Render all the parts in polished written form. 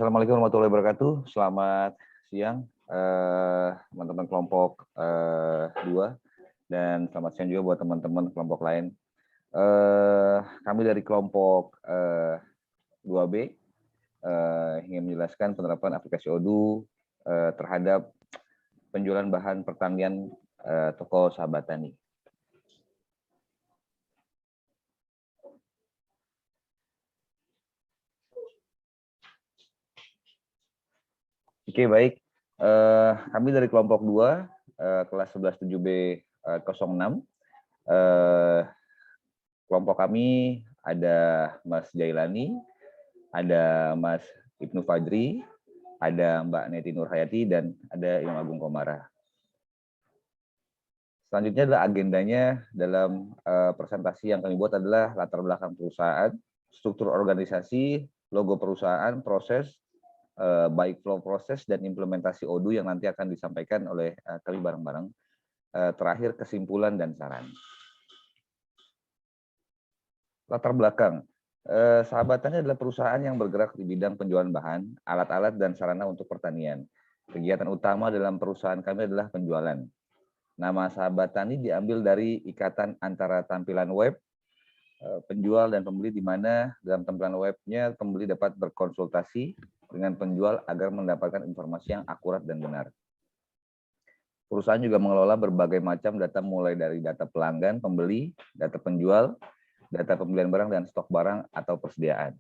Assalamualaikum warahmatullahi wabarakatuh. Selamat siang teman-teman kelompok 2 dan selamat siang juga buat teman-teman kelompok lain. Kami dari kelompok 2B ingin menjelaskan penerapan aplikasi Odoo terhadap penjualan bahan pertanian toko Sahabat Tani. Oke, baik. Kami dari kelompok 2, kelas 11-7B 06. Kelompok kami ada Mas Jailani, ada Mas Ibnu Fajri, ada Mbak Neti Nurhayati, dan ada Imam Agung Komara. Selanjutnya adalah agendanya dalam presentasi yang kami buat adalah latar belakang perusahaan, struktur organisasi, logo perusahaan, proses, baik flow proses dan implementasi Odoo yang nanti akan disampaikan oleh kami bareng-bareng. Terakhir kesimpulan dan saran. Latar belakang. Sahabat Tani adalah perusahaan yang bergerak di bidang penjualan bahan, alat-alat dan sarana untuk pertanian. Kegiatan utama dalam perusahaan kami adalah penjualan. Nama Sahabat Tani diambil dari ikatan antara tampilan web, penjual dan pembeli, di mana dalam tampilan webnya pembeli dapat berkonsultasi dengan penjual agar mendapatkan informasi yang akurat dan benar. Perusahaan juga mengelola berbagai macam data mulai dari data pelanggan, pembeli, data penjual, data pembelian barang dan stok barang atau persediaan.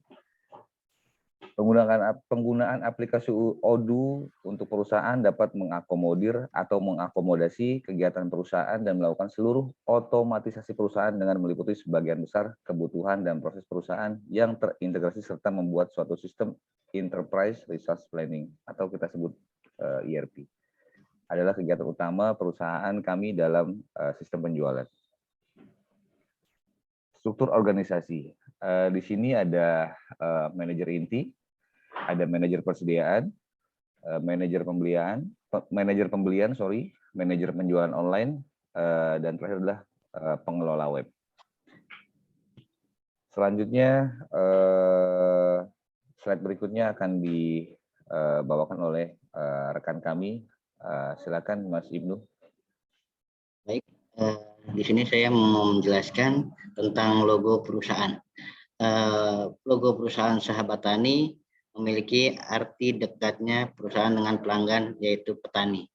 Penggunaan aplikasi Odoo untuk perusahaan dapat mengakomodir atau mengakomodasi kegiatan perusahaan dan melakukan seluruh otomatisasi perusahaan dengan meliputi sebagian besar kebutuhan dan proses perusahaan yang terintegrasi serta membuat suatu sistem Enterprise Resource Planning atau kita sebut ERP. Adalah kegiatan utama perusahaan kami dalam sistem penjualan. Struktur organisasi. Di sini ada manajer inti, ada manajer persediaan, manajer pembelian, manajer penjualan online, dan terakhir adalah pengelola web. Selanjutnya, slide berikutnya akan dibawakan oleh rekan kami. Silakan Mas Ibnu. Baik, di sini saya mau menjelaskan tentang logo perusahaan. Logo perusahaan Sahabat Tani memiliki arti dekatnya perusahaan dengan pelanggan, yaitu petani.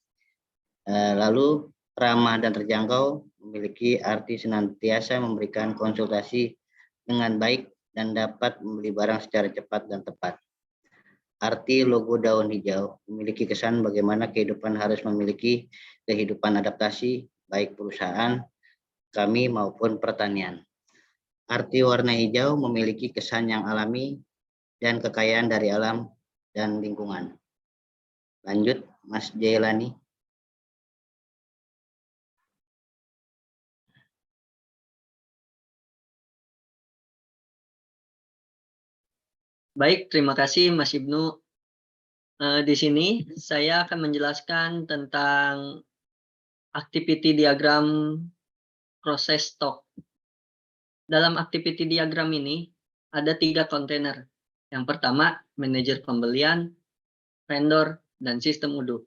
Lalu ramah dan terjangkau memiliki arti senantiasa memberikan konsultasi dengan baik dan dapat membeli barang secara cepat dan tepat. Arti logo daun hijau memiliki kesan bagaimana kehidupan harus memiliki kehidupan adaptasi, baik perusahaan kami maupun pertanian. Arti warna hijau memiliki kesan yang alami dan kekayaan dari alam dan lingkungan. Lanjut, Mas Jailani. Baik, terima kasih Mas Ibnu. Di sini saya akan menjelaskan tentang activity diagram proses stok. Dalam activity diagram ini ada 3 kontainer. Yang pertama, manajer pembelian, vendor, dan sistem Odoo.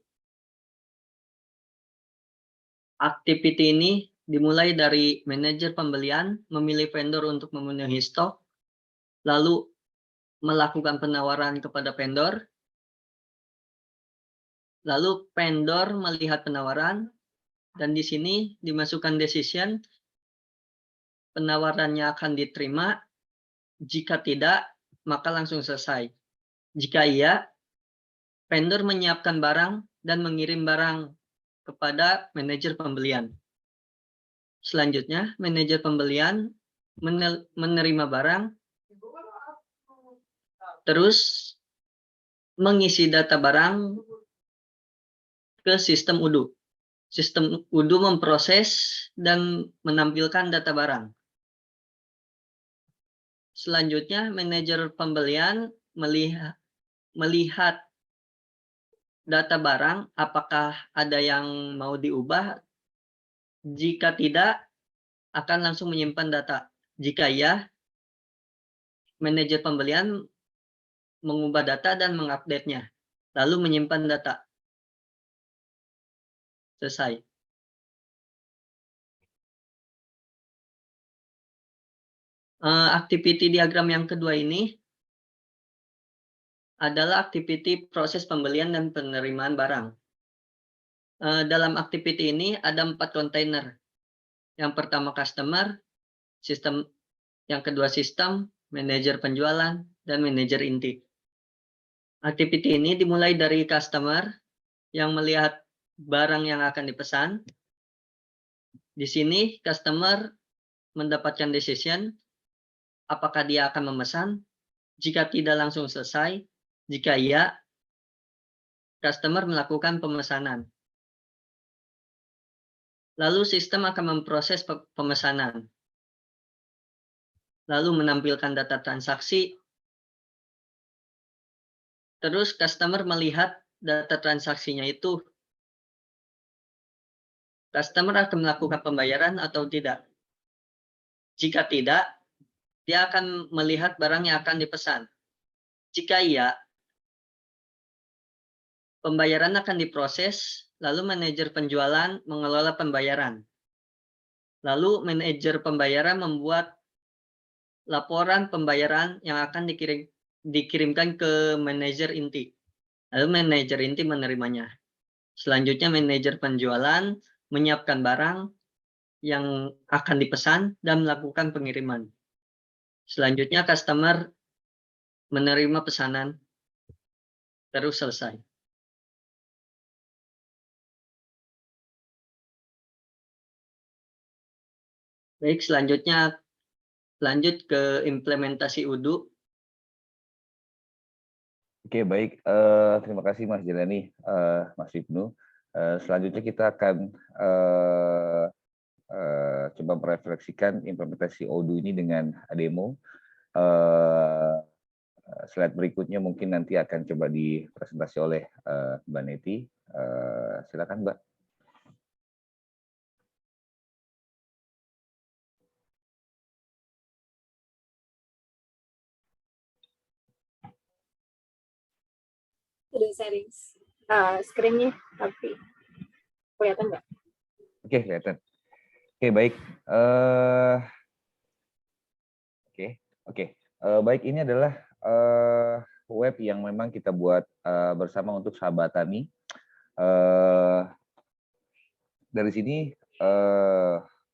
Activity ini dimulai dari manajer pembelian memilih vendor untuk memenuhi stok, lalu melakukan penawaran kepada vendor, lalu vendor melihat penawaran, dan di sini dimasukkan decision, penawarannya akan diterima, jika tidak, maka langsung selesai. Jika iya, vendor menyiapkan barang dan mengirim barang kepada manajer pembelian. Selanjutnya, manajer pembelian menerima barang, terus mengisi data barang ke sistem Odoo. Sistem Odoo memproses dan menampilkan data barang. Selanjutnya, manajer pembelian melihat data barang, apakah ada yang mau diubah. Jika tidak, akan langsung menyimpan data. Jika iya, manajer pembelian mengubah data dan mengupdate-nya, lalu menyimpan data. Selesai. Activity diagram yang kedua ini adalah activity proses pembelian dan penerimaan barang. Dalam activity ini ada 4 kontainer. Yang pertama customer, sistem, yang kedua sistem, manajer penjualan, dan manajer inti. Activity ini dimulai dari customer yang melihat barang yang akan dipesan. Di sini customer mendapatkan decision apakah dia akan memesan. Jika tidak langsung selesai, jika iya, customer melakukan pemesanan. Lalu sistem akan memproses pemesanan. Lalu menampilkan data transaksi. Terus customer melihat data transaksinya itu. Customer akan melakukan pembayaran atau tidak. Jika tidak, dia akan melihat barang yang akan dipesan. Jika iya, pembayaran akan diproses, lalu manajer penjualan mengelola pembayaran. Lalu manajer pembayaran membuat laporan pembayaran yang akan dikirimkan ke manajer inti. Lalu manajer inti menerimanya. Selanjutnya manajer penjualan menyiapkan barang yang akan dipesan dan melakukan pengiriman. Selanjutnya customer menerima pesanan, terus selesai. Baik, selanjutnya lanjut ke implementasi UDU. Oke, baik. Terima kasih Mas Jelani, Mas Ibnu. Selanjutnya kita akan coba merefleksikan implementasi Odoo ini dengan demo. Slide berikutnya mungkin nanti akan coba dipresentasi oleh Mbak Neti. Silakan Mbak. Sudah sharing screen-nya, tapi kelihatan nggak? Oke, kelihatan. Oke, baik. Oke. Baik, ini adalah web yang memang kita buat bersama untuk Sahabat Tani. Dari sini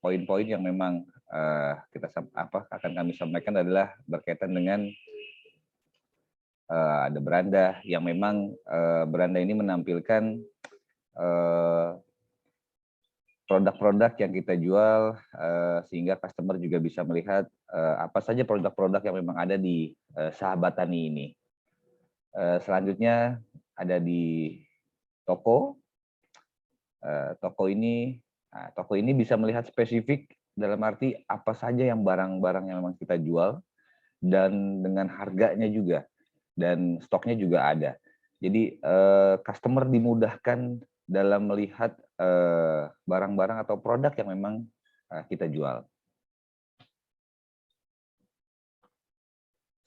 poin-poin yang memang akan kami sampaikan adalah berkaitan dengan ada beranda yang memang beranda ini menampilkan produk-produk yang kita jual sehingga customer juga bisa melihat apa saja produk-produk yang memang ada di Sahabat Tani ini. Selanjutnya ada di toko. Toko ini bisa melihat spesifik dalam arti apa saja yang barang-barang yang memang kita jual dan dengan harganya juga dan stoknya juga ada. Jadi customer dimudahkan dalam melihat barang-barang atau produk yang memang kita jual.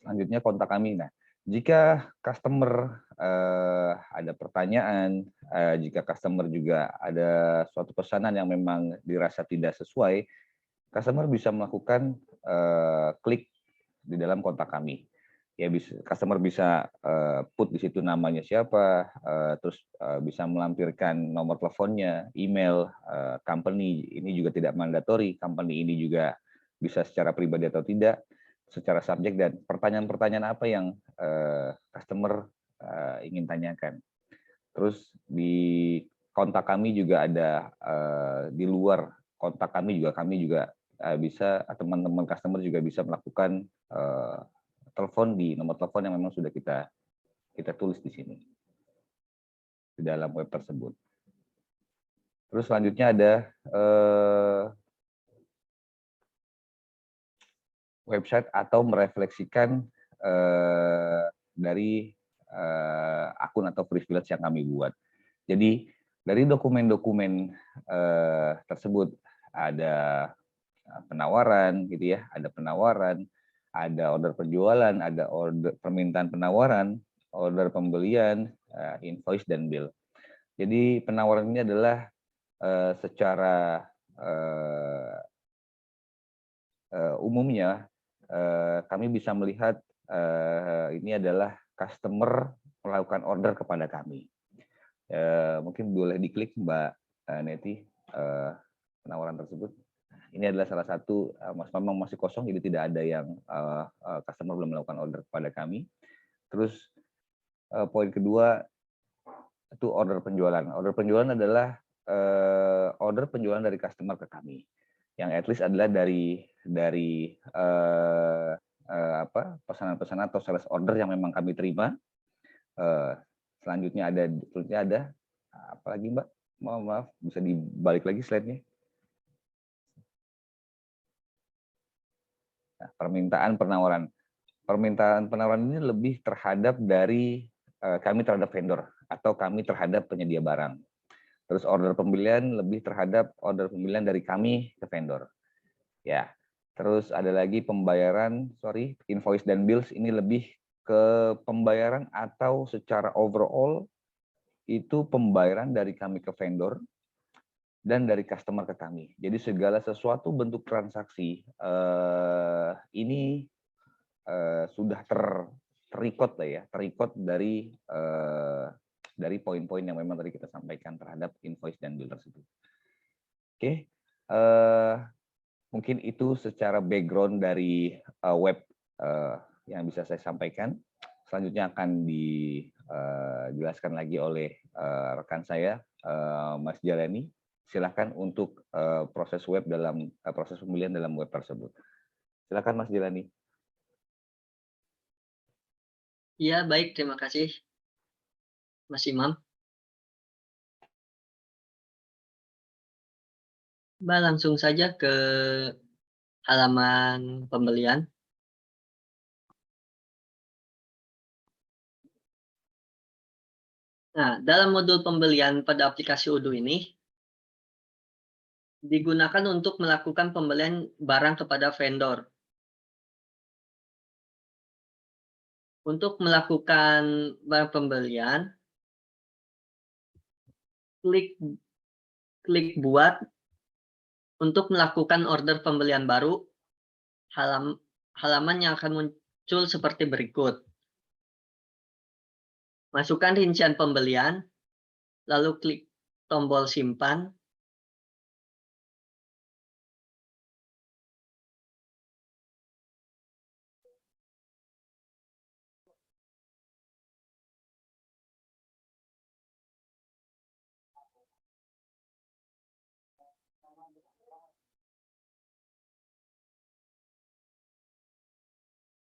Selanjutnya kontak kami. Nah, jika customer ada pertanyaan, jika customer juga ada suatu pesanan yang memang dirasa tidak sesuai, customer bisa melakukan klik di dalam kontak kami. Ya, customer bisa put di situ namanya siapa, terus bisa melampirkan nomor teleponnya, email, company ini juga tidak mandatori, company ini juga bisa secara pribadi atau tidak, secara subjek, dan pertanyaan-pertanyaan apa yang customer ingin tanyakan. Terus di kontak kami juga ada di luar kontak kami juga bisa, teman-teman customer juga bisa melakukan telepon di nomor telepon yang memang sudah kita tulis di sini di dalam web tersebut. Terus selanjutnya ada website atau merefleksikan dari akun atau privilege yang kami buat. Jadi dari dokumen-dokumen tersebut ada penawaran gitu ya, ada penawaran, Ada order penjualan, ada order permintaan penawaran, order pembelian, invoice, dan bill. Jadi penawaran ini adalah secara umumnya kami bisa melihat ini adalah customer melakukan order kepada kami. Mungkin boleh diklik Mbak Neti penawaran tersebut. Ini adalah salah satu, memang masih kosong, jadi tidak ada yang customer belum melakukan order kepada kami. Terus poin kedua itu order penjualan. Order penjualan adalah order penjualan dari customer ke kami, yang at least adalah dari pesanan-pesanan atau sales order yang memang kami terima. Selanjutnya ada apa lagi Mbak? Maaf, bisa dibalik lagi slide-nya. Nah, permintaan penawaran ini lebih terhadap dari kami terhadap vendor atau kami terhadap penyedia barang. Terus order pembelian lebih terhadap order pembelian dari kami ke vendor. Ya. Terus ada lagi invoice dan bills, ini lebih ke pembayaran atau secara overall itu pembayaran dari kami ke vendor dan dari customer ke kami. Jadi segala sesuatu bentuk transaksi ini sudah terrecord lah ya, terrecord dari poin-poin yang memang tadi kita sampaikan terhadap invoice dan bill tersebut. Oke, mungkin itu secara background dari web yang bisa saya sampaikan. Selanjutnya akan dijelaskan lagi oleh rekan saya, Mas Jalani. Silakan untuk proses pembelian dalam web tersebut. Silakan Mas Jalani. Ya, baik, terima kasih Mas Imam. Mbak, langsung saja ke halaman pembelian. Nah, dalam modul pembelian pada aplikasi Odoo ini digunakan untuk melakukan pembelian barang kepada vendor. Untuk melakukan barang pembelian, klik buat untuk melakukan order pembelian baru. Halaman yang akan muncul seperti berikut. Masukkan rincian pembelian, lalu klik tombol simpan.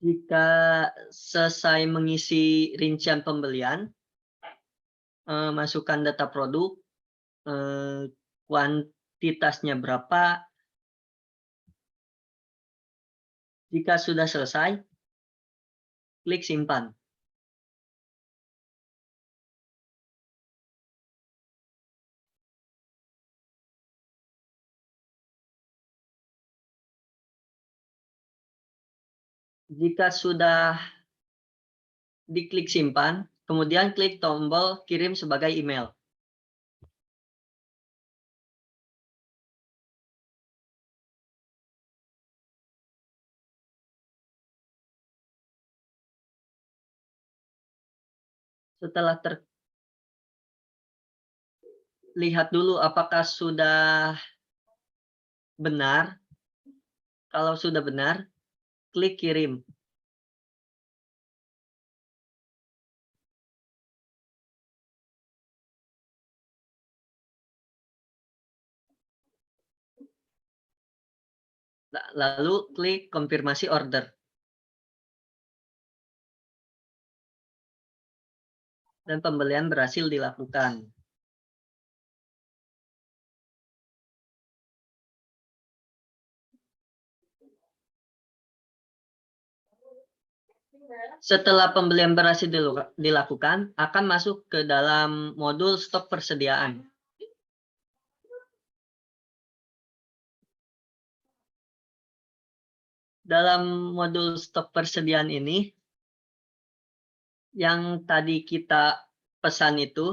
Jika selesai mengisi rincian pembelian, masukkan data produk, kuantitasnya berapa. Jika sudah selesai, klik simpan. Jika sudah diklik simpan, kemudian klik tombol kirim sebagai email. Setelah lihat dulu apakah sudah benar. Kalau sudah benar, klik kirim. Lalu klik konfirmasi order. Dan pembelian berhasil dilakukan. Setelah pembelian berhasil dilakukan, akan masuk ke dalam modul stok persediaan. dalam modul stok persediaan ini, yang tadi kita pesan itu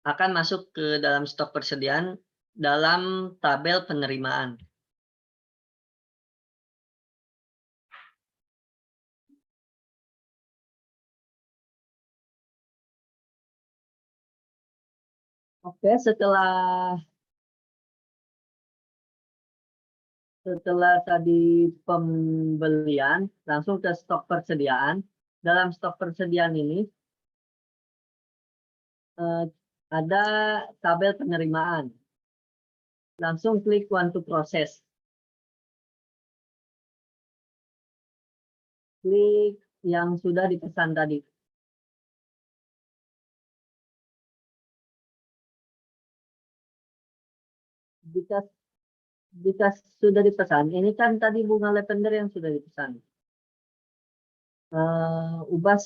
akan masuk ke dalam stok persediaan dalam tabel penerimaan. Oke, setelah tadi pembelian, langsung ke stok persediaan. Dalam stok persediaan ini ada tabel penerimaan. Langsung klik want to process. Klik yang sudah dipesan tadi. Jika sudah dipesan, ini kan tadi bunga lavender yang sudah dipesan. Ubah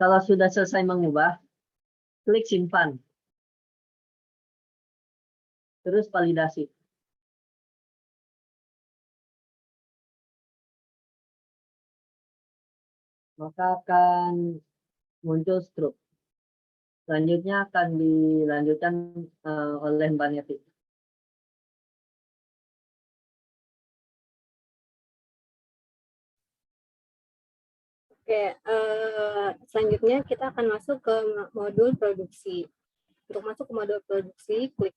kalau sudah selesai mengubah, klik simpan. Terus validasi. Maka akan muncul struk. Selanjutnya akan dilanjutkan oleh Mbak Neti. Oke, selanjutnya kita akan masuk ke modul produksi. Untuk masuk ke modul produksi, klik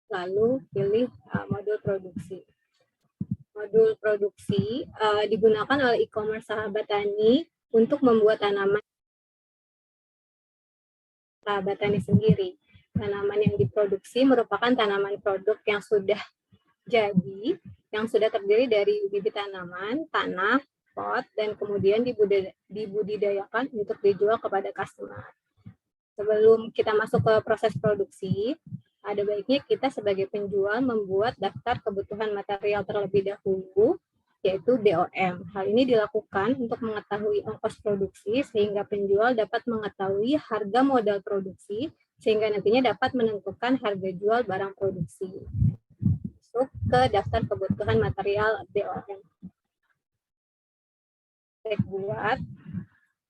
lalu pilih modul produksi. Modul produksi digunakan oleh e-commerce Sahabat Tani untuk membuat tanaman Sahabat Tani sendiri. Tanaman yang diproduksi merupakan tanaman produk yang sudah jadi, yang sudah terdiri dari bibit tanaman, tanah, pot, dan kemudian dibudidayakan untuk dijual kepada customer. Sebelum kita masuk ke proses produksi, ada baiknya kita sebagai penjual membuat daftar kebutuhan material terlebih dahulu, yaitu DOM. Hal ini dilakukan untuk mengetahui ongkos produksi, sehingga penjual dapat mengetahui harga modal produksi, sehingga nantinya dapat menentukan harga jual barang produksi. Masuk ke daftar kebutuhan material DOM. Klik buat.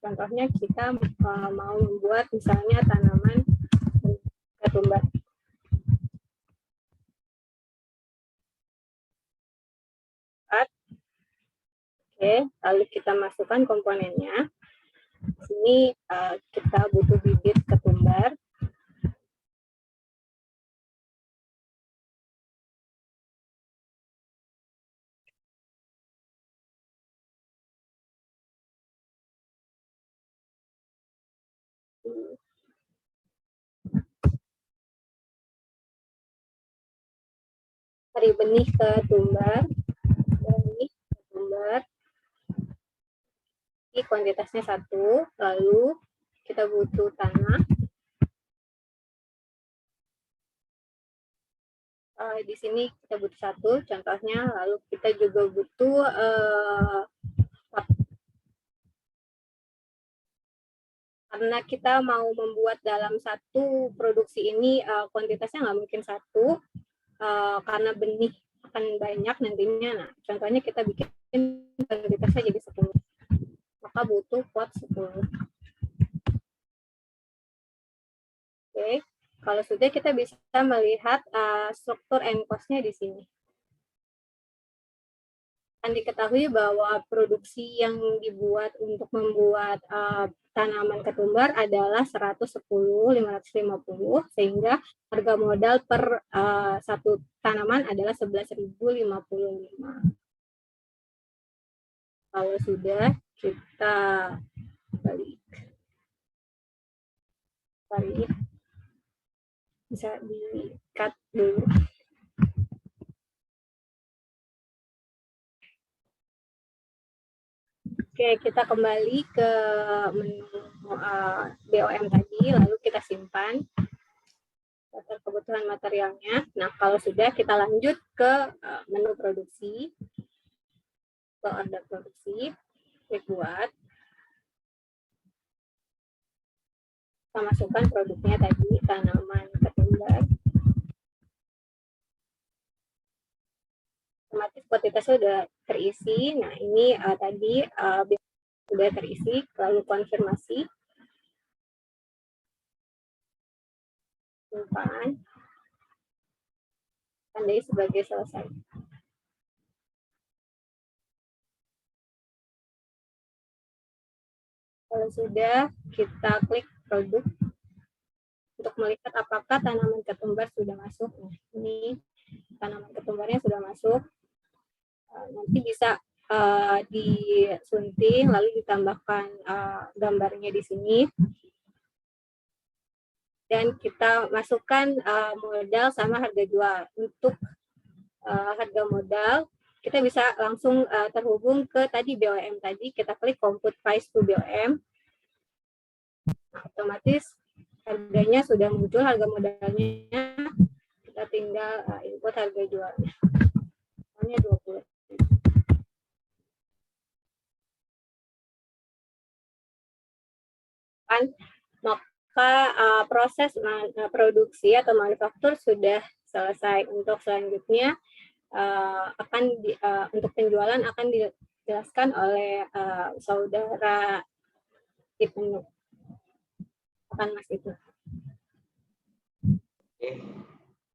Contohnya kita mau membuat misalnya tanaman ketumbar. Oke, lalu kita masukkan komponennya. Di sini kita butuh bibit ketumbar. Cari benih ketumbar. Benih ketumbar. Ini kuantitasnya 1, lalu kita butuh tanah. Di sini kita butuh 1, contohnya, lalu kita juga butuh karena kita mau membuat dalam satu produksi ini kuantitasnya nggak mungkin 1, karena benih akan banyak nantinya. Nah, contohnya kita bikin kuantitasnya jadi 10, maka butuh pot 10. Oke, kalau sudah kita bisa melihat struktur and cost-nya di sini. Akan diketahui bahwa produksi yang dibuat untuk membuat tanaman ketumbar adalah 110.550, sehingga harga modal per satu tanaman adalah 11.055. Kalau sudah, kita balik. Bisa di-cut dulu. Oke, kita kembali ke menu BOM tadi, lalu kita simpan daftar kebutuhan materialnya. Nah, kalau sudah, kita lanjut ke menu produksi, ke order produksi, klik buat. Kita masukkan produknya tadi, tanaman ketumbar. otomatis kuantitasnya sudah terisi. Nah, ini tadi sudah terisi, lalu konfirmasi. Simpan. Tandai sebagai selesai. Kalau sudah, kita klik produk untuk melihat apakah tanaman ketumbar sudah masuk. Nah, ini tanaman ketumbarnya sudah masuk. Nanti bisa disunting, lalu ditambahkan gambarnya di sini. Dan kita masukkan modal sama harga jual. Untuk harga modal, kita bisa langsung terhubung ke tadi BOM tadi. Kita klik compute price to BOM. Otomatis harganya sudah muncul, harga modalnya. Kita tinggal input harga jualnya. Soalnya 20. Maka proses produksi atau manufaktur sudah selesai. Untuk selanjutnya untuk penjualan akan dijelaskan oleh saudara Ibnu. Akan Mas Ibnu. Oke,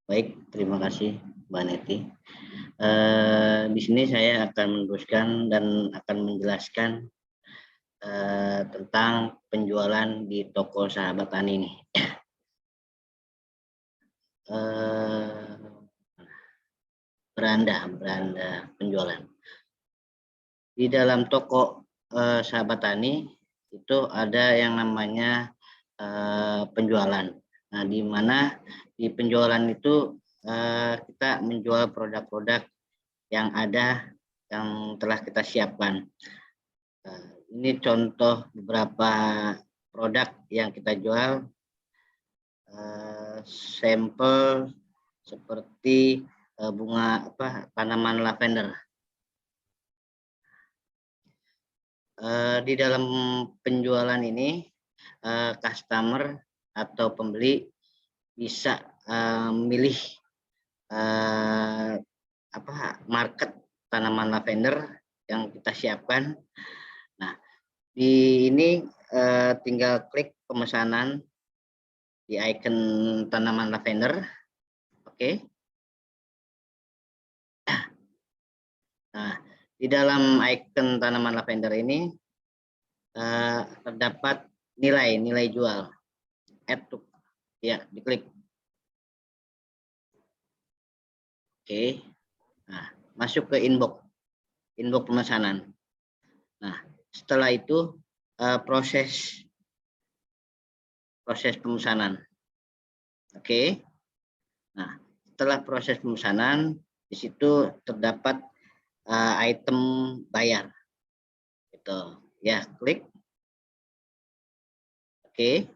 baik, terima kasih Mbak Neti. Di sini saya akan meneruskan dan akan menjelaskan tentang penjualan di toko Sahabat Tani ini. Beranda penjualan. Di dalam toko Sahabat Tani itu ada yang namanya penjualan. Nah, di mana di penjualan itu kita menjual produk-produk yang ada, yang telah kita siapkan. Ini contoh beberapa produk yang kita jual. Sampel seperti bunga tanaman lavender. Di dalam penjualan ini customer atau pembeli bisa memilih market tanaman lavender yang kita siapkan. Nah, di ini tinggal klik pemesanan di icon tanaman lavender. Oke. Nah, di dalam icon tanaman lavender ini terdapat nilai jual. Add to, ya, diklik. Oke. Nah, masuk ke inbox pemesanan. Nah, setelah itu proses pemesanan. Oke. Nah, setelah proses pemesanan, di situ terdapat item bayar. Gitu. Ya, klik. Oke.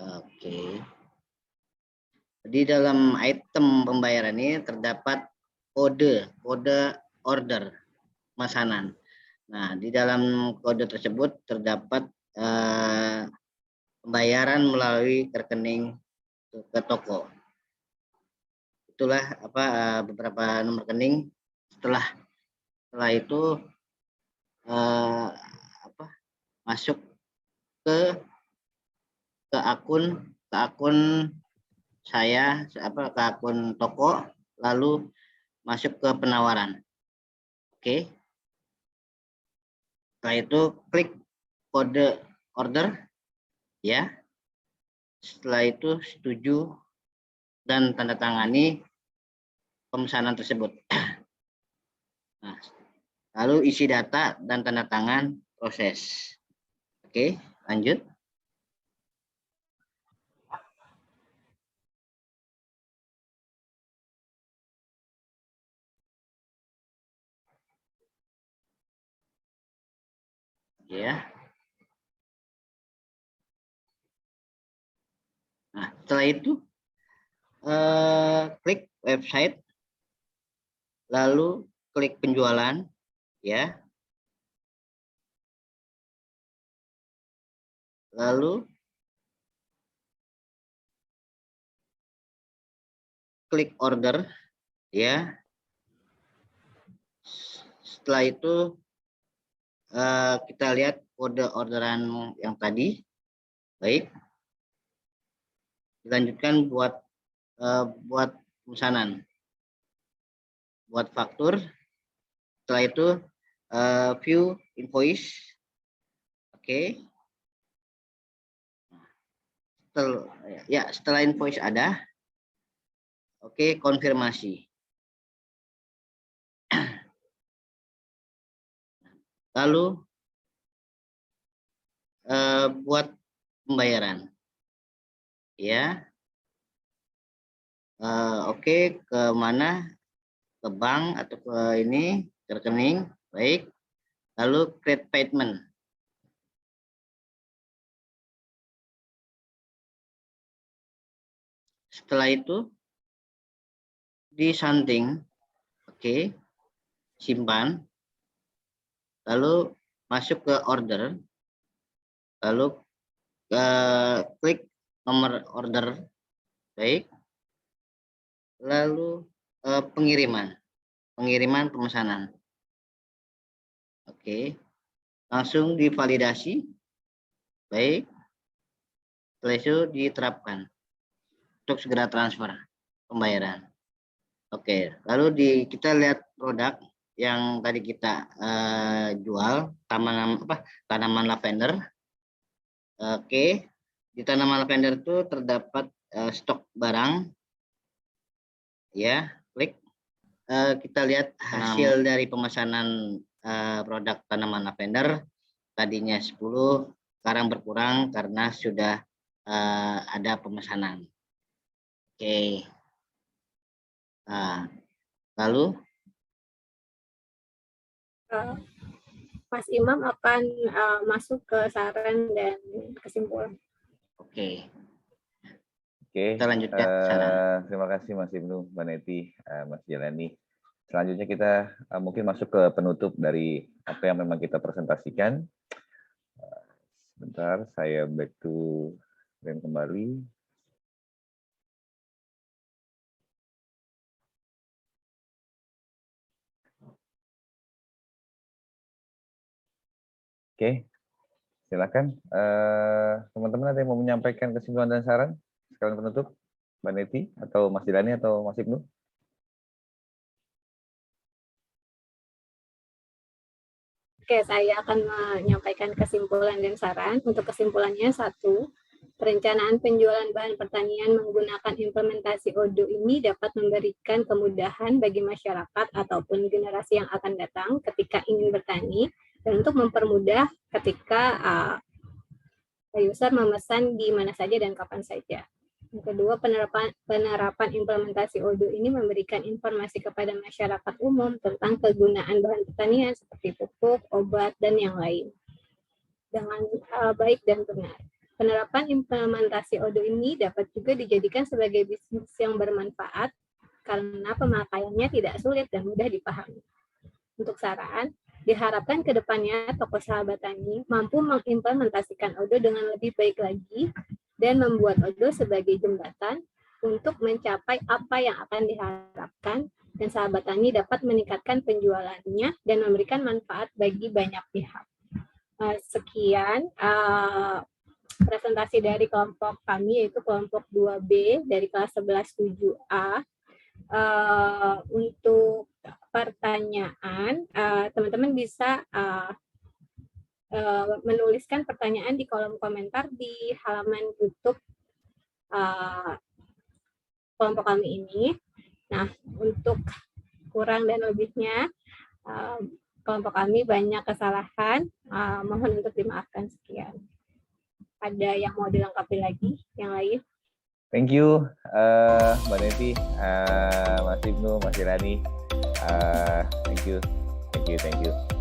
Oke. Di dalam item pembayaran ini terdapat kode order pemesanan. Nah, di dalam kode tersebut terdapat pembayaran melalui rekening ke toko. Itulah beberapa nomor rekening. Setelah itu masuk ke akun saya, ke akun toko, lalu masuk ke penawaran. Oke. Setelah itu klik kode order, ya. Setelah itu setuju dan tanda tangani pemesanan tersebut. Nah, lalu isi data dan tanda tangan proses. Oke, lanjut. Ya. Nah, setelah itu klik website, lalu klik penjualan, ya. Lalu klik order, ya. Setelah itu kita lihat kode orderan yang tadi. Baik. Dilanjutkan buat pemesanan, buat faktur. Setelah itu view invoice. Oke. Setelah invoice ada, oke, konfirmasi. Lalu buat pembayaran, ya. Oke, ke mana? Ke bank atau ke ini, ke rekening, baik. Lalu create payment. Setelah itu disanting, oke, simpan, lalu masuk ke order, lalu klik nomor order, baik, lalu pengiriman pemesanan, oke, langsung divalidasi, baik, setelah itu diterapkan untuk segera transfer pembayaran. Oke, lalu kita lihat produk yang tadi kita jual, tanaman lavender. Oke, di tanaman lavender itu terdapat stok barang. Ya, klik. Kita lihat hasil dari pemesanan produk tanaman lavender. Tadinya 10, sekarang berkurang karena sudah ada pemesanan. Oke. Nah, lalu Mas Imam akan masuk ke saran dan kesimpulan. oke. Oke, Kita lanjutkan saran. terima kasih Mas Ibnu, Mbak Neti, Mas Jelani. Selanjutnya kita mungkin masuk ke penutup dari apa yang memang kita presentasikan. Sebentar, saya back to screen kembali. Oke, silakan teman-teman ada yang mau menyampaikan kesimpulan dan saran sekalian penutup, Mbak Neti atau Mas Dilani atau Mas Ibnu? Oke, saya akan menyampaikan kesimpulan dan saran. Untuk kesimpulannya, 1, perencanaan penjualan bahan pertanian menggunakan implementasi Odoo ini dapat memberikan kemudahan bagi masyarakat ataupun generasi yang akan datang ketika ingin bertani, dan untuk mempermudah ketika user memesan di mana saja dan kapan saja. Yang kedua, penerapan implementasi Odoo ini memberikan informasi kepada masyarakat umum tentang kegunaan bahan pertanian seperti pupuk, obat, dan yang lain dengan baik dan benar. Penerapan implementasi Odoo ini dapat juga dijadikan sebagai bisnis yang bermanfaat karena pemakaiannya tidak sulit dan mudah dipahami. Untuk saran, diharapkan ke depannya toko Sahabat Tani mampu mengimplementasikan Odoo dengan lebih baik lagi dan membuat Odoo sebagai jembatan untuk mencapai apa yang akan diharapkan, dan Sahabat Tani dapat meningkatkan penjualannya dan memberikan manfaat bagi banyak pihak. Sekian presentasi dari kelompok kami, yaitu kelompok 2B dari kelas 11 7A. Untuk pertanyaan, teman-teman bisa menuliskan pertanyaan di kolom komentar di halaman YouTube kelompok kami ini. Nah, untuk kurang dan lebihnya, kelompok kami banyak kesalahan, mohon untuk dimaafkan. Sekian. Ada yang mau dilengkapi lagi, yang lain? Thank you, Mbak Neti, Mas Ibnu, Mas Jelani. Thank you.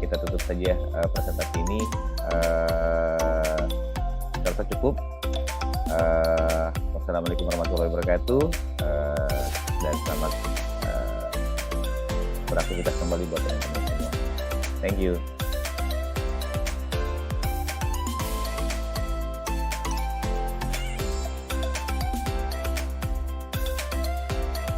Kita tutup saja presentasi ini. Serta cukup. Wassalamualaikum warahmatullahi wabarakatuh. Dan selamat beraktivitas kembali buat teman-teman semua. Thank you.